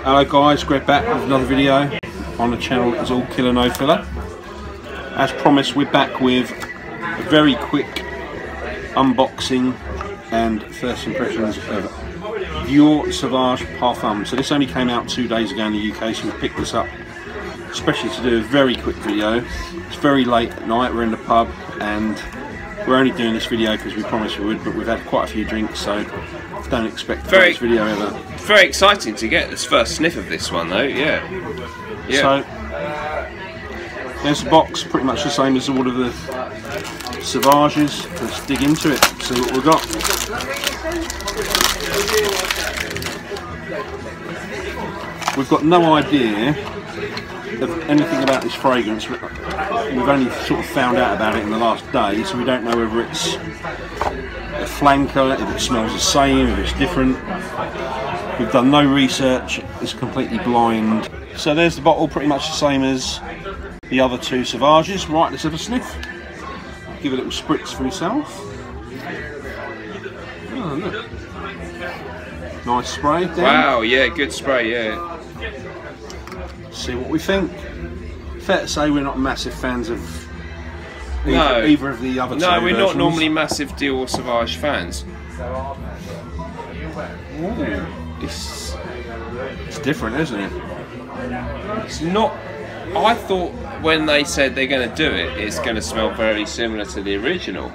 Hello guys, Greg back with another video on the channel. It's all killer no filler. As promised, we're back with a very quick unboxing and first impressions of Dior Sauvage Parfum. So this only came out 2 days ago in the UK, so we picked this up especially to do a very quick video. It's very late at night, we're in the pub and we're only doing this video because we promised we would, but we've had quite a few drinks, so don't expect the first video ever. Very exciting to get this first sniff of this one though, yeah. So there's the box, pretty much the same as all of the Sauvages. Let's dig into it, see what we've got. We've got no idea of anything about this fragrance. We've only sort of found out about it in the last day, so we don't know whether it's a flanker, if it smells the same, if it's different. We've done no research, it's completely blind. So there's the bottle, pretty much the same as the other two Sauvages. Right, let's have a sniff. Give it a little spritz for myself. Oh, look. Nice spray down. Wow, yeah, good spray, yeah. See what we think. Fair to say we're not massive fans of either of the other two. No, we're versions. not normally massive Dior Sauvage fans. Ooh. It's different, isn't it? It's not. I thought when they said they're going to do it, it's going to smell very similar to the original.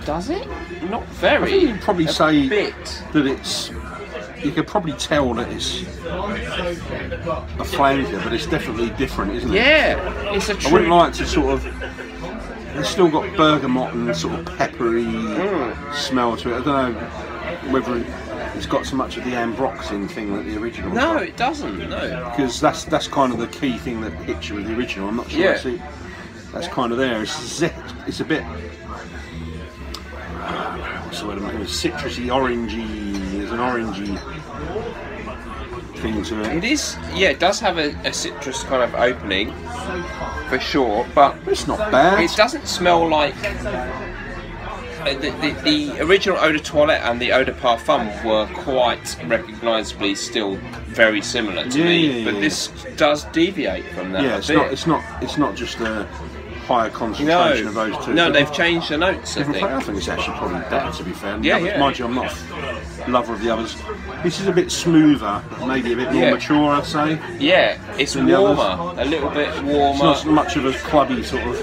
Does it? Not very. I think you'd probably say bit. that it's. You could probably tell that it's a flanker, but it's definitely different, isn't it? Yeah, it's a true. I wouldn't like to sort of. It's still got bergamot and sort of peppery smell to it. I don't know whether it's got so much of the ambroxan thing that the original. No, it doesn't. No, because that's kind of the key thing that hits you with the original. I'm not sure. Yeah. That's kind of there. It's a bit. What's the word I'm looking for? Citrusy, orangey. There's an orangey thing to it. it is. Yeah, it does have a citrus kind of opening, for sure. But it's not bad. It doesn't smell like the original Eau de Toilette and the Eau de Parfum were quite recognisably still very similar to me. But this does deviate from that. Yeah, it's not just a higher concentration of those two. No, they've changed the notes. I think it's actually probably better, to be fair. Yeah, Mind you, I'm not a lover of the others. This is a bit smoother, maybe a bit more mature, I'd say. Yeah, it's warmer, a little bit warmer. It's not so much of a clubby sort of.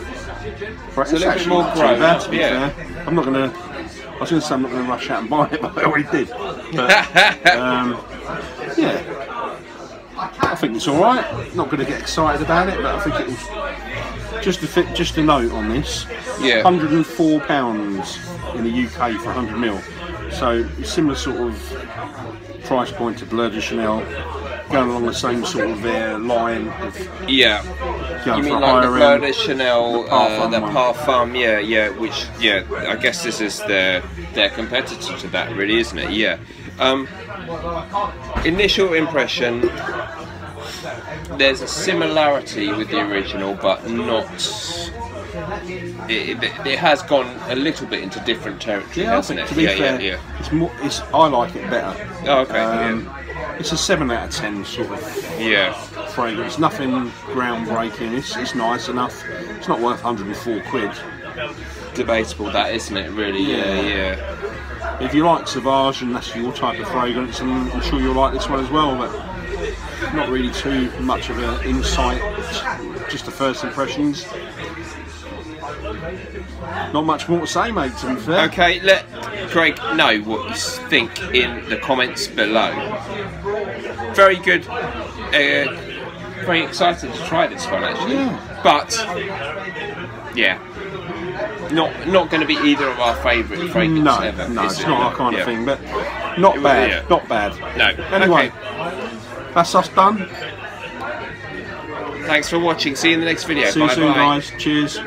It's a little bit more grown, to be fair. I'm not going to. I was going to say I'm not going to rush out and buy it, but I already did. But, yeah, I think it's all right. Not going to get excited about it, but I think it was. Just a note on this. Yeah. £104 in the UK for 100ml. So similar sort of price point to Bleu de Chanel, going along the same sort of line. Yeah. You mean like the Bleu de Chanel, the Parfum, yeah, which, I guess this is their competitor to that, really, isn't it? Yeah. Initial impression. There's a similarity with the original, but not. It has gone a little bit into different territory, hasn't it? To be fair, I like it better. Oh, okay. It's a 7 out of 10 sort of fragrance. Nothing groundbreaking. It's nice enough. It's not worth 104 quid. Debatable, that, isn't it? Really. Yeah. If you like Sauvage and that's your type of fragrance, and I'm sure you'll like this one as well, but. Not really too much of an insight, just the first impressions. Not much more to say, mate, to be fair. Okay, let Greg know what you think in the comments below. Very good. Very excited to try this one, actually. Yeah. But, yeah. Not going to be either of our favourite fragrances ever. No, it's not our kind of thing, but not bad. Yeah. Not bad. No. Anyway. Okay. That's us done. Thanks for watching. See you in the next video. See you soon, guys. Cheers.